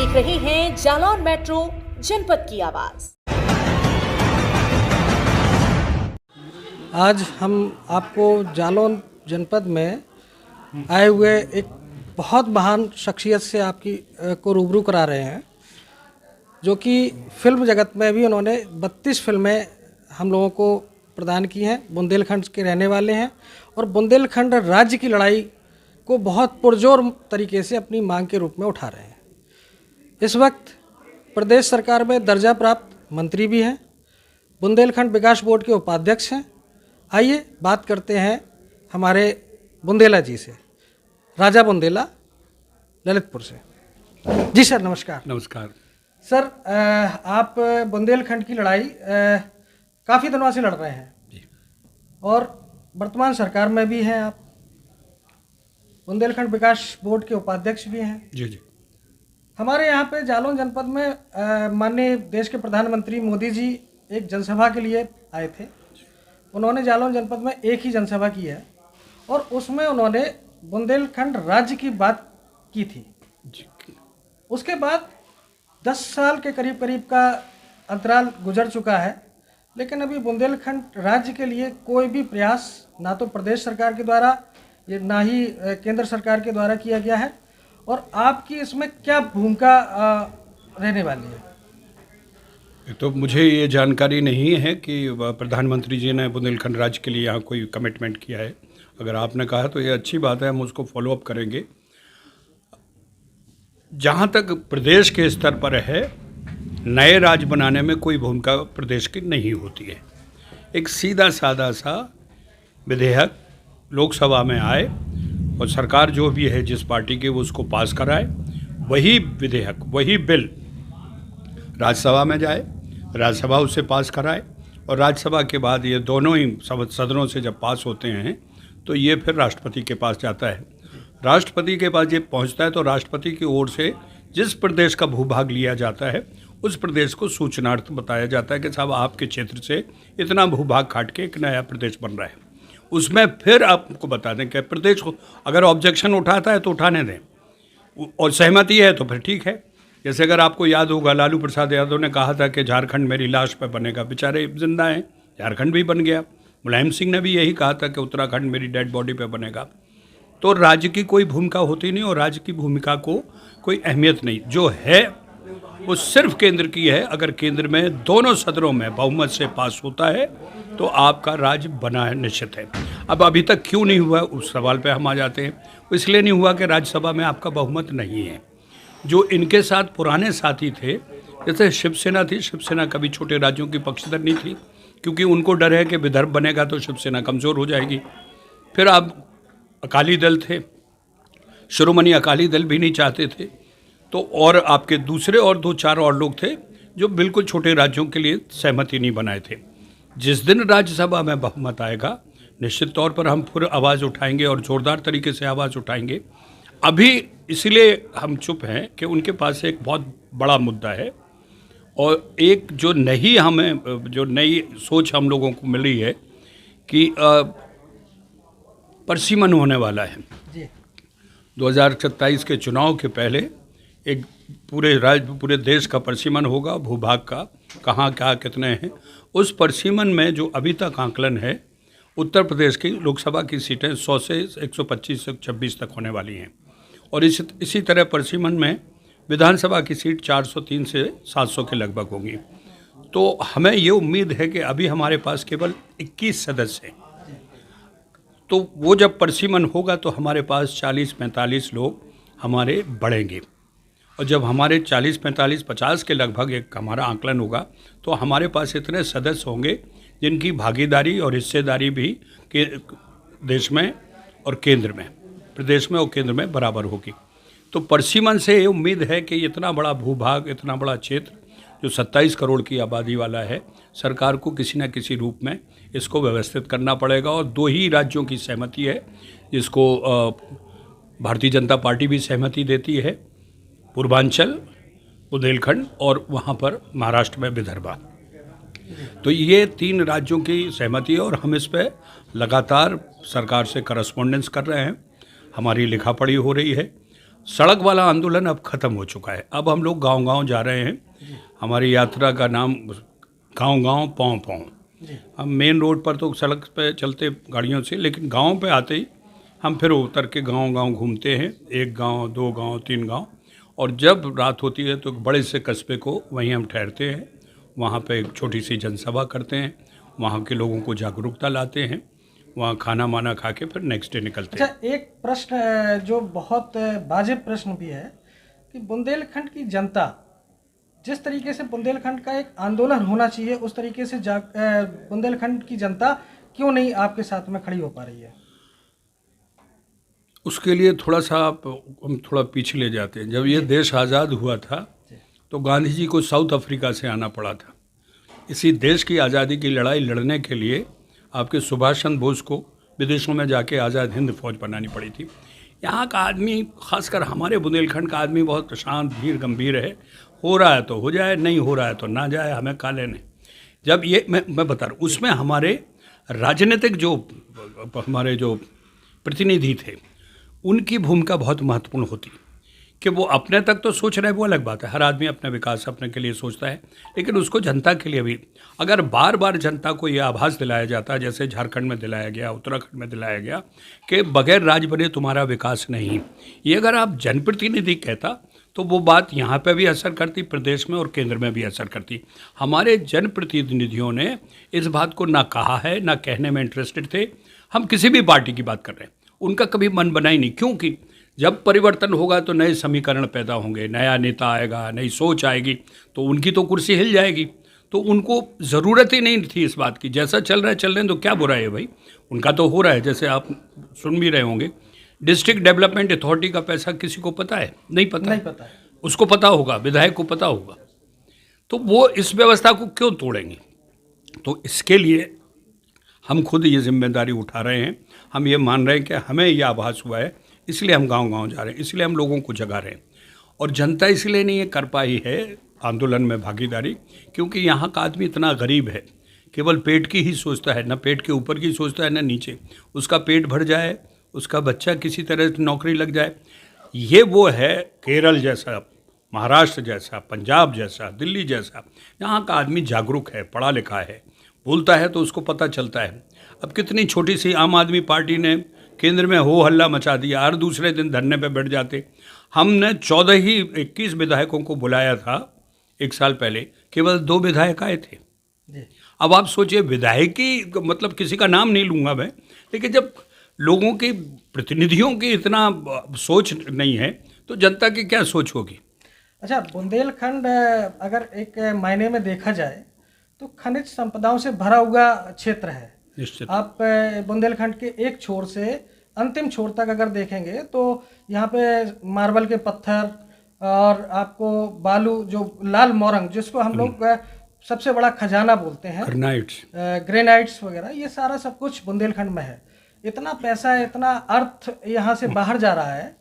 देख रहे हैं जालौन मेट्रो जनपद की आवाज। आज हम आपको जालौन जनपद में आए हुए एक बहुत महान शख्सियत से को रूबरू करा रहे हैं, जो कि फिल्म जगत में भी उन्होंने 32 फिल्में हम लोगों को प्रदान की हैं। बुंदेलखंड के रहने वाले हैं और बुंदेलखंड राज्य की लड़ाई को बहुत पुरजोर तरीके से अपनी मांग के रूप में उठा रहे हैं। इस वक्त प्रदेश सरकार में दर्जा प्राप्त मंत्री भी हैं, बुंदेलखंड विकास बोर्ड के उपाध्यक्ष हैं। आइए बात करते हैं हमारे बुंदेला जी से, राजा बुंदेला, ललितपुर से। जी सर, नमस्कार। नमस्कार सर, आप बुंदेलखंड की लड़ाई काफ़ी दिनों से लड़ रहे हैं जी। और वर्तमान सरकार में भी हैं आप, बुंदेलखंड विकास बोर्ड के उपाध्यक्ष भी हैं। जी जी। हमारे यहाँ पे जालौन जनपद में माननीय देश के प्रधानमंत्री मोदी जी एक जनसभा के लिए आए थे। उन्होंने जालौन जनपद में एक ही जनसभा की है और उसमें उन्होंने बुंदेलखंड राज्य की बात की थी। उसके बाद 10 साल के करीब का अंतराल गुजर चुका है, लेकिन अभी बुंदेलखंड राज्य के लिए कोई भी प्रयास ना तो प्रदेश सरकार के द्वारा ना ही केंद्र सरकार के द्वारा किया गया है। और आपकी इसमें क्या भूमिका रहने वाली है? तो मुझे ये जानकारी नहीं है कि प्रधानमंत्री जी ने बुंदेलखंड राज्य के लिए यहाँ कोई कमिटमेंट किया है। अगर आपने कहा तो ये अच्छी बात है, हम उसको फॉलो अप करेंगे। जहाँ तक प्रदेश के स्तर पर है, नए राज्य बनाने में कोई भूमिका प्रदेश की नहीं होती है। एक सीधा साधा सा विधेयक लोकसभा में आए और सरकार जो भी है जिस पार्टी के, वो उसको पास कराए, वही विधेयक, वही बिल राज्यसभा में जाए, राज्यसभा उसे पास कराए और राज्यसभा के बाद ये दोनों ही सदनों से जब पास होते हैं तो ये फिर राष्ट्रपति के पास जाता है। राष्ट्रपति के पास ये पहुंचता है तो राष्ट्रपति की ओर से जिस प्रदेश का भूभाग लिया जाता है उस प्रदेश को सूचनार्थ बताया जाता है कि साहब आपके क्षेत्र से इतना भूभाग काट के एक नया प्रदेश बन रहा है। उसमें फिर आपको बता दें कि प्रदेश को अगर ऑब्जेक्शन उठाता है तो उठाने दें और सहमति है तो फिर ठीक है। जैसे अगर आपको याद होगा, लालू प्रसाद यादव ने कहा था कि झारखंड मेरी लाश पर बनेगा, बेचारे जिंदा हैं, झारखंड भी बन गया। मुलायम सिंह ने भी यही कहा था कि उत्तराखंड मेरी डेड बॉडी पे बनेगा। तो राज्य की कोई भूमिका होती नहीं और राज्य की भूमिका को कोई अहमियत नहीं, जो है वो सिर्फ केंद्र की है। अगर केंद्र में दोनों सदनों में बहुमत से पास होता है तो आपका राज्य बना है, निश्चित है। अब अभी तक क्यों नहीं हुआ, उस सवाल पे हम आ जाते हैं। इसलिए नहीं हुआ कि राज्यसभा में आपका बहुमत नहीं है। जो इनके साथ पुराने साथी थे, जैसे शिवसेना थी, शिवसेना कभी छोटे राज्यों की पक्षधर नहीं थी, क्योंकि उनको डर है कि विदर्भ बनेगा तो शिवसेना कमज़ोर हो जाएगी। फिर आप अकाली दल थे, शिरोमणि अकाली दल भी नहीं चाहते थे। तो और आपके दूसरे और 2-4 और लोग थे जो बिल्कुल छोटे राज्यों के लिए सहमति नहीं बनाए थे। जिस दिन राज्यसभा में बहुमत आएगा, निश्चित तौर पर हम फिर आवाज़ उठाएंगे और ज़ोरदार तरीके से आवाज़ उठाएंगे। अभी इसलिए हम चुप हैं कि उनके पास एक बहुत बड़ा मुद्दा है और एक जो नई सोच हम लोगों को मिली है कि परसिमन होने वाला है। 2027 के चुनाव के पहले एक पूरे देश का परसिमन होगा, भूभाग का, कहाँ क्या कितने हैं। उस परसिमन में जो अभी तक आंकलन है, उत्तर प्रदेश की लोकसभा की सीटें 100 से 125 से 26 तक होने वाली हैं और इसी तरह परसिमन में विधानसभा की सीट 403 से 700 के लगभग होंगी। तो हमें ये उम्मीद है कि अभी हमारे पास केवल 21 सदस्य हैं, तो वो जब परसिमन होगा तो हमारे पास 40-45 लोग हमारे बढ़ेंगे और जब हमारे 40-45-50 के लगभग एक हमारा आंकलन होगा तो हमारे पास इतने सदस्य होंगे जिनकी भागीदारी और हिस्सेदारी भी के देश में और केंद्र में, प्रदेश में और केंद्र में बराबर होगी। तो परसिमन से ये उम्मीद है कि इतना बड़ा भूभाग, इतना बड़ा क्षेत्र जो 27 करोड़ की आबादी वाला है, सरकार को किसी न किसी रूप में इसको व्यवस्थित करना पड़ेगा। और 2 ही राज्यों की सहमति है जिसको भारतीय जनता पार्टी भी सहमति देती है, पूर्वांचल, बुंदेलखंड और वहाँ पर महाराष्ट्र में विदर्भा। तो ये 3 राज्यों की सहमति है और हम इस पर लगातार सरकार से करस्पॉन्डेंस कर रहे हैं, हमारी लिखा पढ़ी हो रही है। सड़क वाला आंदोलन अब ख़त्म हो चुका है। अब हम लोग गांव-गांव जा रहे हैं। हमारी यात्रा का नाम गांव-गांव पाँव-पाँव। हम मेन रोड पर तो सड़क पे चलते गाड़ियों से, लेकिन गांव पे आते ही हम फिर उतर के गांव-गांव घूमते हैं, 1 गांव, 2 गांव, 3 गांव, और जब रात होती है तो बड़े से कस्बे को वहीं हम ठहरते हैं। वहाँ पे एक छोटी सी जनसभा करते हैं, वहाँ के लोगों को जागरूकता लाते हैं, वहाँ खाना माना खा के फिर नेक्स्ट डे निकलते हैं। अच्छा, एक प्रश्न जो बहुत वाजिब प्रश्न भी है कि बुंदेलखंड की जनता, जिस तरीके से बुंदेलखंड का एक आंदोलन होना चाहिए, उस तरीके से बुंदेलखंड की जनता क्यों नहीं आपके साथ में खड़ी हो पा रही है? उसके लिए थोड़ा सा हम थोड़ा पीछे ले जाते हैं। जब ये देश आज़ाद हुआ था तो गांधी जी को साउथ अफ्रीका से आना पड़ा था। इसी देश की आज़ादी की लड़ाई लड़ने के लिए आपके सुभाष चंद्र बोस को विदेशों में जाके आज़ाद हिंद फौज बनानी पड़ी थी। यहाँ का आदमी, खासकर हमारे बुंदेलखंड का आदमी, बहुत प्रशांत, धीर गंभीर है। हो रहा है तो हो जाए, नहीं हो रहा है तो ना जाए, हमें का लेने। जब ये मैं बता रहा हूँ, उसमें हमारे राजनीतिक जो हमारे जो प्रतिनिधि थे, उनकी भूमिका बहुत महत्वपूर्ण होती। कि वो अपने तक तो सोच रहे हैं, वो अलग बात है, हर आदमी अपना विकास अपने के लिए सोचता है, लेकिन उसको जनता के लिए भी अगर बार बार जनता को ये आभास दिलाया जाता, जैसे झारखंड में दिलाया गया, उत्तराखंड में दिलाया गया कि बगैर राज बने तुम्हारा विकास नहीं, ये अगर आप जनप्रतिनिधि कहता तो वो बात यहाँ पे भी असर करती, प्रदेश में और केंद्र में भी असर करती। हमारे जनप्रतिनिधियों ने इस बात को ना कहा है, ना कहने में इंटरेस्टेड थे। हम किसी भी पार्टी की बात कर रहे हैं, उनका कभी मन बना ही नहीं, क्योंकि जब परिवर्तन होगा तो नए समीकरण पैदा होंगे, नया नेता आएगा, नई सोच आएगी, तो उनकी तो कुर्सी हिल जाएगी। तो उनको ज़रूरत ही नहीं थी इस बात की, जैसा चल रहा है चल रहे हैं, तो क्या बुरा है भाई, उनका तो हो रहा है। जैसे आप सुन भी रहे होंगे, डिस्ट्रिक्ट डेवलपमेंट अथॉरिटी का पैसा किसी को पता है? नहीं पता है। उसको पता होगा, विधायक को पता होगा, तो वो इस व्यवस्था को क्यों तोड़ेंगे? तो इसके लिए हम खुद ये जिम्मेदारी उठा रहे हैं। हम ये मान रहे हैं कि हमें ये आभास हुआ है, इसलिए हम गांव-गांव जा रहे हैं, इसलिए हम लोगों को जगा रहे हैं। और जनता इसलिए नहीं कर पाई है आंदोलन में भागीदारी, क्योंकि यहाँ का आदमी इतना गरीब है, केवल पेट की ही सोचता है, न पेट के ऊपर की सोचता है न नीचे। उसका पेट भर जाए, उसका बच्चा किसी तरह से नौकरी लग जाए। ये वो है केरल जैसा, महाराष्ट्र जैसा, पंजाब जैसा, दिल्ली जैसा। यहाँ का आदमी जागरूक है, पढ़ा लिखा है, बोलता है तो उसको पता चलता है। अब कितनी छोटी सी आम आदमी पार्टी ने केंद्र में हो हल्ला मचा दिया, हर दूसरे दिन धरने पे बैठ जाते। हमने 21 विधायकों को बुलाया था 1 साल पहले, केवल 2 विधायक आए थे। अब आप सोचिए, विधायकी मतलब किसी का नाम नहीं लूँगा मैं, लेकिन जब लोगों के प्रतिनिधियों की इतना सोच नहीं है तो जनता की क्या सोच होगी? अच्छा, बुंदेलखंड अगर एक मायने में देखा जाए तो खनिज संपदाओं से भरा हुआ क्षेत्र है। निश्चित। आप बुंदेलखंड के एक छोर से अंतिम छोर तक अगर देखेंगे तो यहाँ पे मार्बल के पत्थर और आपको बालू, जो लाल मोरंग जिसको हम लोग सबसे बड़ा खजाना बोलते हैं, ग्रेनाइट्स वगैरह, ये सारा सब कुछ बुंदेलखंड में है। इतना पैसा, इतना अर्थ यहाँ से बाहर जा रहा है,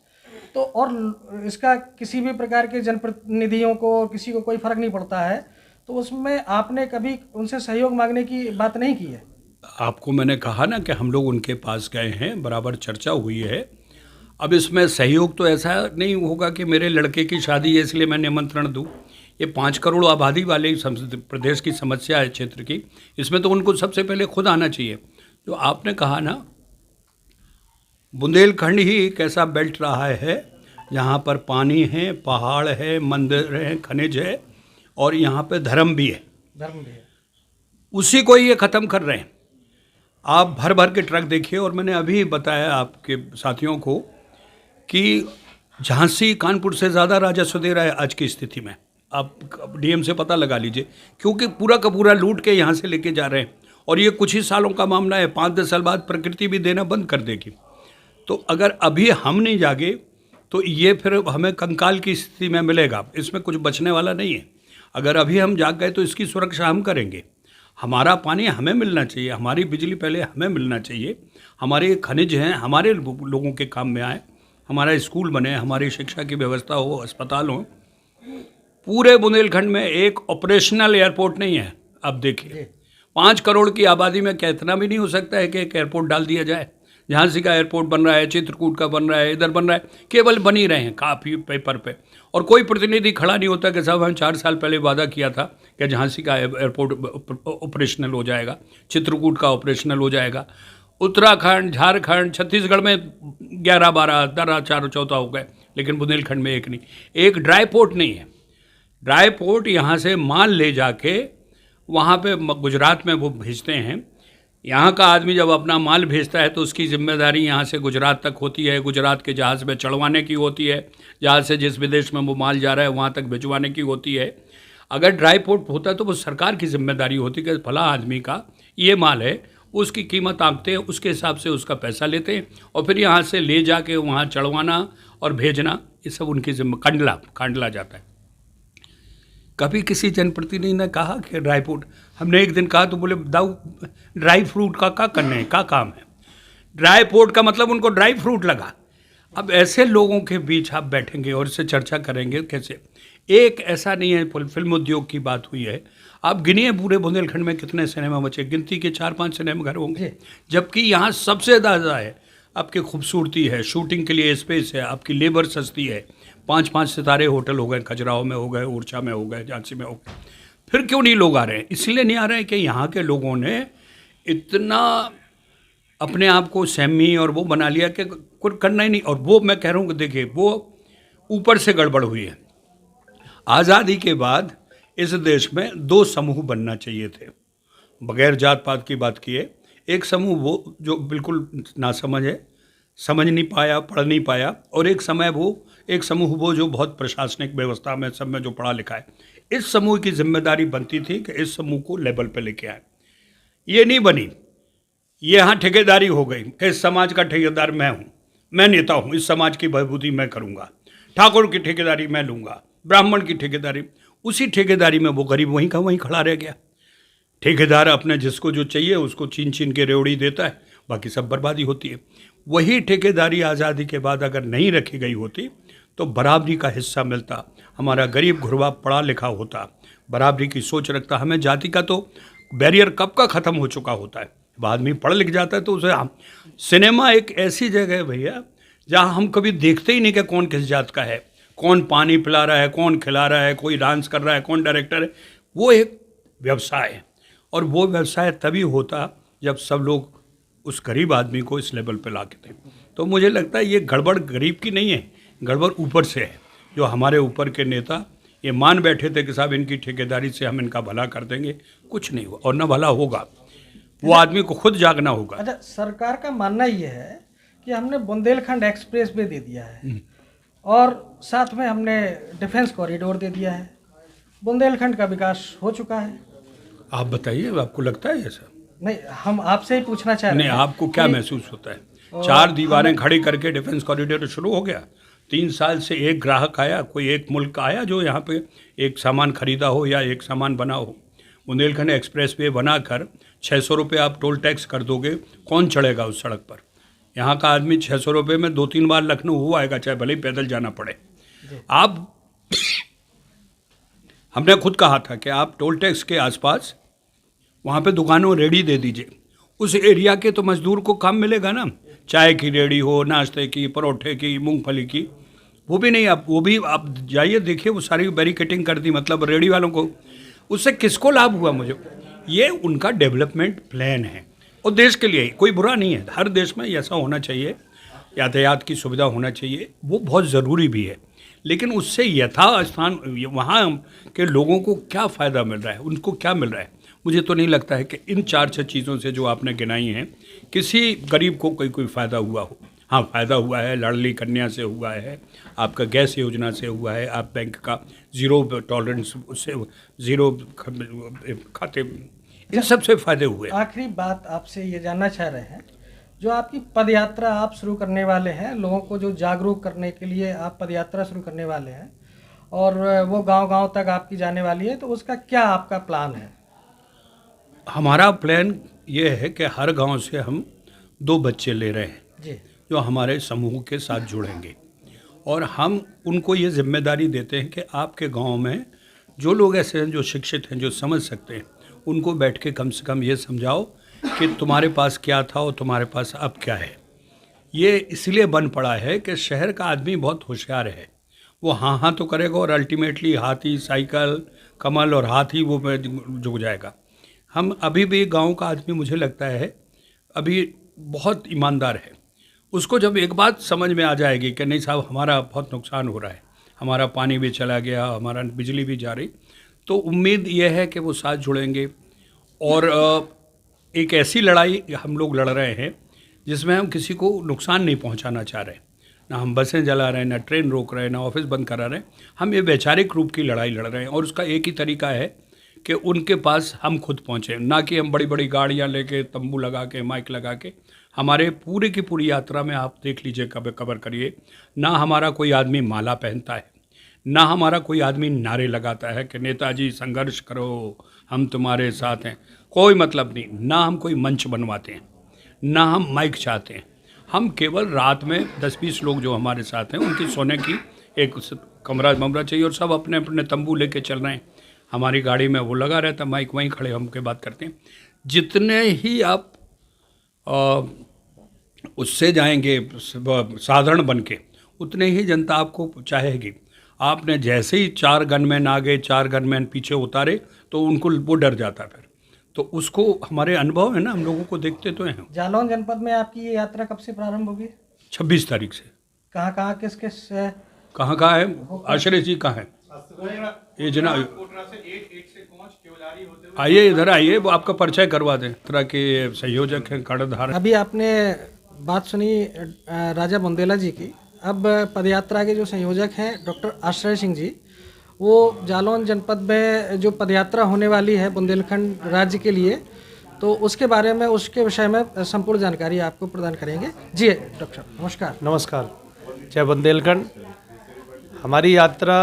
तो और इसका किसी भी प्रकार के जनप्रतिनिधियों को, किसी को कोई फर्क नहीं पड़ता है। तो उसमें आपने कभी उनसे सहयोग मांगने की बात नहीं की है? आपको मैंने कहा ना कि हम लोग उनके पास गए हैं, बराबर चर्चा हुई है। अब इसमें सहयोग तो ऐसा नहीं होगा कि मेरे लड़के की शादी है इसलिए मैं निमंत्रण दूं। ये 5 करोड़ आबादी वाले प्रदेश की समस्या है, क्षेत्र की, इसमें तो उनको सबसे पहले खुद आना चाहिए। जो आपने कहा ना, बुंदेलखंड ही एक ऐसा बेल्ट रहा है जहाँ पर पानी है, पहाड़ है, मंदिर है, खनिज है, और यहाँ पे धर्म भी है। उसी को ये ख़त्म कर रहे हैं। आप भर भर के ट्रक देखिए, और मैंने अभी बताया आपके साथियों को कि झांसी कानपुर से ज़्यादा राजस्व दे रहा है आज की स्थिति में। आप डीएम से पता लगा लीजिए, क्योंकि पूरा का पूरा लूट के यहाँ से लेके जा रहे हैं। और ये कुछ ही सालों का मामला है, 5-10 साल बाद प्रकृति भी देना बंद कर देगी। तो अगर अभी हम नहीं जागे तो ये फिर हमें कंकाल की स्थिति में मिलेगा, इसमें कुछ बचने वाला नहीं है। अगर अभी हम जाग गए तो इसकी सुरक्षा हम करेंगे। हमारा पानी हमें मिलना चाहिए, हमारी बिजली पहले हमें मिलना चाहिए, हमारे खनिज हैं हमारे लोगों के काम में आए, हमारा स्कूल बने, हमारी शिक्षा की व्यवस्था हो, अस्पताल हो। पूरे बुंदेलखंड में एक ऑपरेशनल एयरपोर्ट नहीं है। अब देखिए, 5 करोड़ की आबादी में क्या इतना भी नहीं हो सकता है कि एक एयरपोर्ट डाल दिया जाए? झांसी का एयरपोर्ट बन रहा है, चित्रकूट का बन रहा है, इधर बन रहा है, केवल बन ही रहे हैं काफ़ी पेपर पे, और कोई प्रतिनिधि खड़ा नहीं होता कि साहब हम 4 साल पहले वादा किया था कि झांसी का एयरपोर्ट ऑपरेशनल हो जाएगा, चित्रकूट का ऑपरेशनल हो जाएगा। उत्तराखंड, झारखंड, छत्तीसगढ़ में 11, 12, 13, 4, 14 हो गए, लेकिन बुंदेलखंड में एक नहीं। एक ड्राई पोर्ट नहीं है। ड्राई पोर्ट यहाँ से माल ले जाके वहाँ पे गुजरात में वो भेजते हैं। यहाँ का आदमी जब अपना माल भेजता है तो उसकी जिम्मेदारी यहाँ से गुजरात तक होती है, गुजरात के जहाज़ में चढ़वाने की होती है, जहाज़ से जिस विदेश में वो माल जा रहा है वहाँ तक भिजवाने की होती है। अगर ड्राई पोर्ट होता है तो वो सरकार की जिम्मेदारी होती है कि फला आदमी का ये माल है, उसकी कीमत आंकते हैं, उसके हिसाब से उसका पैसा लेते हैं, और फिर यहाँ से ले जाके वहाँ चढ़वाना और भेजना, ये सब उनकी कांडला जाता है। कभी किसी जनप्रतिनिधि ने कहा कि ड्राई फ्रूट, हमने एक दिन कहा तो बोले दाऊ ड्राई फ्रूट का क्या करने का काम है, ड्राई फ्रूट का मतलब उनको ड्राई फ्रूट लगा। अब ऐसे लोगों के बीच आप बैठेंगे और इससे चर्चा करेंगे कैसे? एक ऐसा नहीं है, फिल्म उद्योग की बात हुई है, आप गिनिए पूरे बुंदेलखंड में कितने सिनेमा बचे, गिनती के 4-5 सिनेमा घर होंगे, जबकि यहाँ सबसे ज़्यादा है। आपकी खूबसूरती है, शूटिंग के लिए स्पेस है, आपकी लेबर सस्ती है, 5-5 सितारे होटल हो गए, खजुराहो में हो गए, ओरछा में हो गए, झांसी में हो गए। फिर क्यों नहीं लोग आ रहे हैं? इसलिए नहीं आ रहे हैं कि यहाँ के लोगों ने इतना अपने आप को सहमी और वो बना लिया कि कुछ करना ही नहीं। और वो मैं कह रहा हूँ कि देखिए, वो ऊपर से गड़बड़ हुई है। आज़ादी के बाद इस देश में 2 समूह बनना चाहिए थे, बगैर जात पात की बात किए। एक समूह वो जो बिल्कुल नासमझ है, समझ नहीं पाया, पढ़ नहीं पाया, और एक समूह वो जो बहुत प्रशासनिक व्यवस्था में सब में जो पढ़ा लिखा है। इस समूह की जिम्मेदारी बनती थी कि इस समूह को लेवल पे लेके आए। ये नहीं बनी, ये यहाँ ठेकेदारी हो गई कि इस समाज का ठेकेदार मैं हूँ, मैं नेता हूँ, इस समाज की बहबूदी मैं करूँगा, ठाकुर की ठेकेदारी मैं लूँगा, ब्राह्मण की ठेकेदारी। उसी ठेकेदारी में वो गरीब वहीं का वहीं खड़ा रह गया। ठेकेदार अपने जिसको जो चाहिए उसको छीन छीन के रेवड़ी देता है, बाकी सब बर्बादी होती है। वही ठेकेदारी आज़ादी के बाद अगर नहीं रखी गई होती तो बराबरी का हिस्सा मिलता, हमारा गरीब घुरवा पढ़ा लिखा होता, बराबरी की सोच रखता। हमें जाति का तो बैरियर कब का ख़त्म हो चुका होता है। अब आदमी पढ़ लिख जाता है तो उसे सिनेमा एक ऐसी जगह है भैया जहाँ हम कभी देखते ही नहीं कि कौन किस जात का है, कौन पानी पिला रहा है, कौन खिला रहा है, कोई डांस कर रहा है, कौन डायरेक्टर है। वो एक व्यवसाय है, और वो व्यवसाय तभी होता जब सब लोग उस गरीब आदमी को इस लेवल पे ला के थे। तो मुझे लगता है ये गड़बड़ गरीब की नहीं है, गड़बड़ ऊपर से है। जो हमारे ऊपर के नेता ये मान बैठे थे कि साहब इनकी ठेकेदारी से हम इनका भला कर देंगे, कुछ नहीं हुआ और न भला होगा। वो आदमी को खुद जागना होगा। अच्छा, सरकार का मानना ये है कि हमने बुंदेलखंड एक्सप्रेस वे दे दिया है और साथ में हमने डिफेंस कॉरिडोर दे दिया है, बुंदेलखंड का विकास हो चुका है। आप बताइए, आपको लगता है ऐसा? नहीं, हम आपसे ही पूछना चाह रहे हैं। नहीं, आपको क्या महसूस होता है? 4 दीवारें खड़ी करके डिफेंस कॉरिडोर शुरू हो गया। 3 साल से एक ग्राहक आया, कोई एक मुल्क का आया जो यहाँ पे एक सामान खरीदा हो या एक सामान बना हो। बुंदेलखंड एक्सप्रेस वे बनाकर 600 रुपये आप टोल टैक्स कर दोगे, कौन चढ़ेगा उस सड़क पर? यहाँ का आदमी 600 रुपये में 2-3 बार लखनऊ हो आएगा, चाहे भले ही पैदल जाना पड़े। आप हमने खुद कहा था कि आप टोल टैक्स के आसपास वहाँ पे दुकानों रेडी दे दीजिए, उस एरिया के तो मजदूर को काम मिलेगा ना। चाय की रेडी हो, नाश्ते की, परोठे की, मूंगफली की, वो भी नहीं। आप जाइए देखिए, वो सारी बैरिकेटिंग कर दी, मतलब रेडी वालों को। उससे किसको लाभ हुआ? मुझे ये उनका डेवलपमेंट प्लान है, और देश के लिए कोई बुरा नहीं है। हर देश में ऐसा होना चाहिए, यातायात की सुविधा होना चाहिए, वो बहुत ज़रूरी भी है। लेकिन उससे यथास्थान वहाँ के लोगों को क्या फ़ायदा मिल रहा है, उनको क्या मिल रहा है? मुझे तो नहीं लगता है कि इन 4-6 चीज़ों से जो आपने गिनाई हैं किसी गरीब को कोई फ़ायदा हुआ हो। हाँ, फ़ायदा हुआ है, लाडली कन्या से हुआ है, आपका गैस योजना से हुआ है, आप बैंक का ज़ीरो टॉलरेंस से, ज़ीरो खाते, इन सब से फ़ायदे हुए। आखिरी बात आपसे ये जानना चाह रहे हैं, जो आपकी पदयात्रा आप शुरू करने वाले हैं, लोगों को जो जागरूक करने के लिए आप पदयात्रा शुरू करने वाले हैं और वो गांव-गांव तक आपकी जाने वाली है, तो उसका क्या आपका प्लान है? हमारा प्लान ये है कि हर गांव से हम 2 बच्चे ले रहे हैं जी, जो हमारे समूह के साथ जुड़ेंगे, और हम उनको ये जिम्मेदारी देते हैं कि आपके गांव में जो लोग ऐसे हैं जो शिक्षित हैं, जो समझ सकते हैं, उनको बैठ के कम से कम ये समझाओ कि तुम्हारे पास क्या था और तुम्हारे पास अब क्या है। ये इसलिए बन पड़ा है कि शहर का आदमी बहुत होशियार है। वो हाँ हाँ तो करेगा और अल्टीमेटली हाथी, साइकिल, कमल और हाथी वो पे झुक जाएगा। हम अभी भी गांव का आदमी मुझे लगता है अभी बहुत ईमानदार है। उसको जब एक बात समझ में आ जाएगी कि नहीं साहब हमारा बहुत नुकसान हो रहा है, हमारा पानी भी चला गया, हमारा बिजली भी जा रही, तो उम्मीद यह है कि वो साथ जुड़ेंगे। और एक ऐसी लड़ाई हम लोग लड़ रहे हैं जिसमें हम किसी को नुकसान नहीं पहुंचाना चाह रहे, ना हम बसें जला रहे हैं, ना ट्रेन रोक रहे हैं, ना ऑफिस बंद करा रहे हैं। हम ये वैचारिक रूप की लड़ाई लड़ रहे हैं और उसका एक ही तरीका है कि उनके पास हम खुद पहुँचें, ना कि हम बड़ी बड़ी गाड़ियाँ लेके, तंबू लगा के, माइक लगा के। हमारे पूरे की पूरी यात्रा में आप देख लीजिए, कवर करिए, ना हमारा कोई आदमी माला पहनता है, ना हमारा कोई आदमी नारे लगाता है कि नेताजी संघर्ष करो, हम तुम्हारे साथ हैं। कोई मतलब नहीं। ना हम कोई मंच बनवाते हैं, ना हम माइक चाहते हैं। हम केवल रात में 10-20 लोग जो हमारे साथ हैं उनकी सोने की एक कमरा ममरा चाहिए और सब अपने अपने तंबू लेके चल रहे हैं। हमारी गाड़ी में वो लगा रहता है माइक, वहीं खड़े हम के बात करते हैं। जितने ही आप उससे जाएंगे साधारण बन के, उतने ही जनता आपको चाहेगी। आपने जैसे ही 4 गनमैन आ गए, 4 गनमैन पीछे उतारे, तो उनको वो डर जाता फिर। तो उसको हमारे अनुभव है ना, हम लोगों को देखते तो हैं। जालौन जनपद में आपकी ये यात्रा कब से प्रारंभ होगी? 26 तारीख से। कहाँ किस कहाँ है आश्रय जी? कहाँ है ये जनाब? आइए इधर आइए, वो आपका परिचय करवा दें। तरह के संयोजक हैं कर्णधार। अभी आपने बात सुनी राजा बुंदेला जी की। अब पदयात्रा के जो संयोजक हैं डॉक्टर आश्रय सिंह जी, वो जालौन जनपद में जो पदयात्रा होने वाली है बुंदेलखंड राज्य के लिए, तो उसके बारे में, उसके विषय में संपूर्ण जानकारी आपको प्रदान करेंगे। जी डॉक्टर नमस्कार। नमस्कार। जय बुंदेलखंड। हमारी यात्रा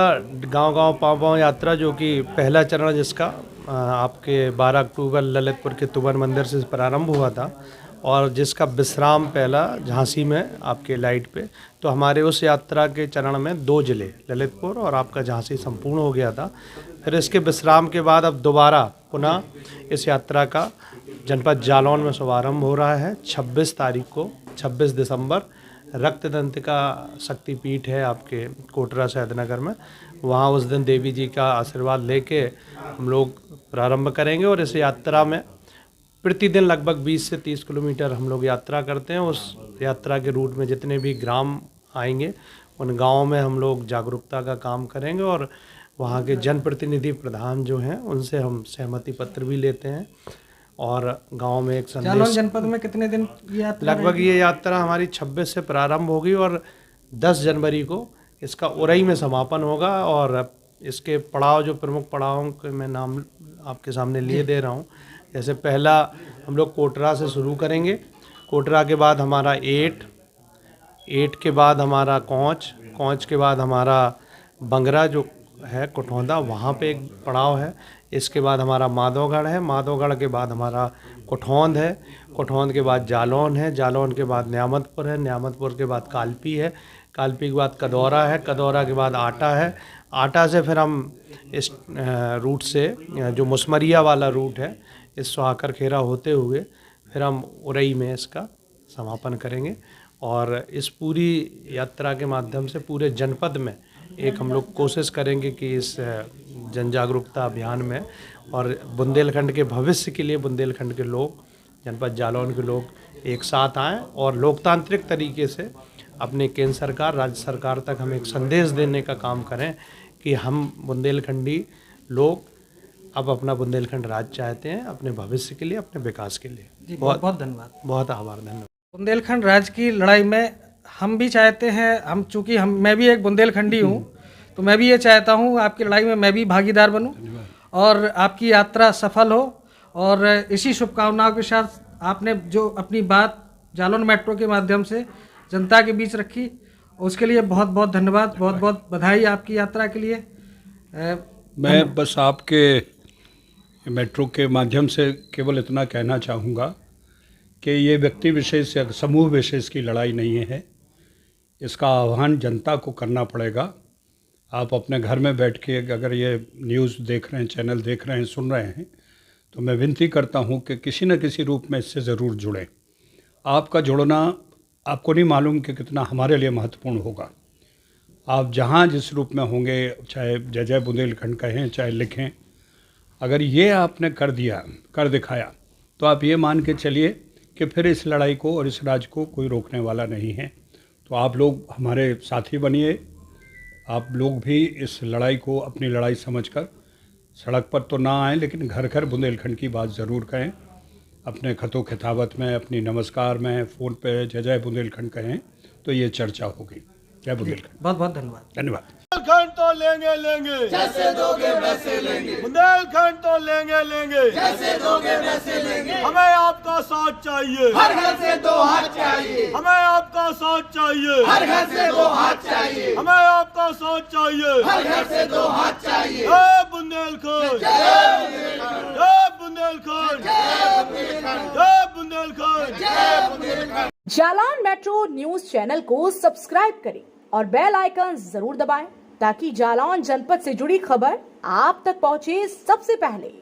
गांव-गांव पाँव-पाँव यात्रा, जो कि पहला चरण जिसका आपके 12 अक्टूबर ललितपुर के तुवर मंदिर से प्रारंभ हुआ था और जिसका विश्राम पहला झांसी में आपके लाइट पे, तो हमारे उस यात्रा के चरण में 2 जिले ललितपुर और आपका झांसी संपूर्ण हो गया था। फिर इसके विश्राम के बाद अब दोबारा पुनः इस यात्रा का जनपद जालौन में शुभारंभ हो रहा है। 26 तारीख को, 26 दिसंबर, रक्तदंतिका शक्तिपीठ है आपके कोटरा सैदनगर में। वहाँ उस दिन देवी जी का आशीर्वाद लेके हम लोग प्रारंभ करेंगे और इस यात्रा में प्रतिदिन लगभग 20 से 30 किलोमीटर हम लोग यात्रा करते हैं। उस यात्रा के रूट में जितने भी ग्राम आएंगे उन गाँवों में हम लोग जागरूकता का काम करेंगे और वहाँ के जनप्रतिनिधि प्रधान जो हैं उनसे हम सहमति पत्र भी लेते हैं और गांव में एक संदेश। जालौन जनपद में कितने दिन की यात्रा? लगभग ये यात्रा हमारी 26 से प्रारंभ होगी और 10 जनवरी को इसका उरई में समापन होगा। और इसके पड़ाव, जो प्रमुख पड़ावों के मैं नाम आपके सामने लिए दे रहा हूँ। जैसे पहला हम लोग कोटरा से शुरू करेंगे। कोटरा के बाद हमारा एट के बाद हमारा कौंच के बाद हमारा बंगरा जो है कुठौंदा, वहाँ पे एक पड़ाव है। इसके बाद हमारा माधोगढ़ है, माधोगढ़ के बाद हमारा कुठौंद है, कुठौंद के बाद जालौन है, जालौन के बाद न्यामतपुर है, न्यामतपुर के बाद कालपी है, कालपी के बाद कदौरा है, कदौरा के बाद आटा है। आटा से फिर हम इस रूट से, जो मुसमरिया वाला रूट है, इस सुहाकर खेरा होते हुए फिर हम उरई में इसका समापन करेंगे। और इस पूरी यात्रा के माध्यम से पूरे जनपद में एक हम लोग कोशिश करेंगे कि इस जन जागरूकता अभियान में और बुंदेलखंड के भविष्य के लिए बुंदेलखंड के लोग, जनपद जालौन के लोग एक साथ आएँ और लोकतांत्रिक तरीके से अपने केंद्र सरकार, राज्य सरकार तक हम एक संदेश देने का काम करें कि हम बुंदेलखंडी लोग अब अपना बुंदेलखंड राज्य चाहते हैं अपने भविष्य के लिए, अपने विकास के लिए। जी बहुत बहुत धन्यवाद। बहुत आभार, धन्यवाद। बुंदेलखंड राज्य की लड़ाई में हम भी चाहते हैं, चूँकि मैं भी एक बुंदेलखंडी हूँ, तो मैं भी ये चाहता हूँ आपकी लड़ाई में मैं भी भागीदार बनूँ और आपकी यात्रा सफल हो। और इसी शुभकामनाओं के साथ आपने जो अपनी बात जालौन मेट्रो के माध्यम से जनता के बीच रखी, उसके लिए बहुत बहुत धन्यवाद, बहुत बहुत बधाई आपकी यात्रा के लिए। मैं बस आपके मेट्रो के माध्यम से केवल इतना कहना चाहूँगा कि ये व्यक्ति विशेष या समूह विशेष की लड़ाई नहीं है। इसका आह्वान जनता को करना पड़ेगा। आप अपने घर में बैठ के अगर ये न्यूज़ देख रहे हैं, चैनल देख रहे हैं, सुन रहे हैं, तो मैं विनती करता हूँ कि किसी न किसी रूप में इससे ज़रूर जुड़ें। आपका जुड़ना आपको नहीं मालूम कि कितना हमारे लिए महत्वपूर्ण होगा। आप जहाँ जिस रूप में होंगे, चाहे जय जय बुंदेलखंड कहें चाहे लिखें, अगर ये आपने कर दिया, कर दिखाया, तो आप ये मान के चलिए कि फिर इस लड़ाई को और इस राज को कोई रोकने वाला नहीं है। तो आप लोग हमारे साथी बनिए, आप लोग भी इस लड़ाई को अपनी लड़ाई समझकर सड़क पर तो ना आएँ, लेकिन घर घर बुंदेलखंड की बात ज़रूर कहें। अपने खतों खिताबत में, अपनी नमस्कार में, फ़ोन पे जय जय बुंदेलखंड कहें, तो ये चर्चा होगी। जय बुंदेलखंड। बहुत बहुत धन्यवाद। धन्यवाद। बुंदेलखंड तो लेंगे जैसे दोगे वैसे लेंगे। बुंदेलखंड तो लेंगे जैसे दोगे वैसे लेंगे। हमें आपका साथ चाहिए, हर घर से 2 हाथ चाहिए। हमें आपका साथ चाहिए, हर घर से 2 हाथ चाहिए। हमें आपका साथ चाहिए, हर घर से 2 हाथ चाहिए। जय बुंदेलखंड, जय बुंदेलखंड, जय बुंदेलखंड, जय Bundelkhand. Jalaun metro news channel को सब्सक्राइब करें और बेल आइकन जरूर दबाएं ताकि जालौन जनपद से जुड़ी खबर आप तक पहुंचे सबसे पहले।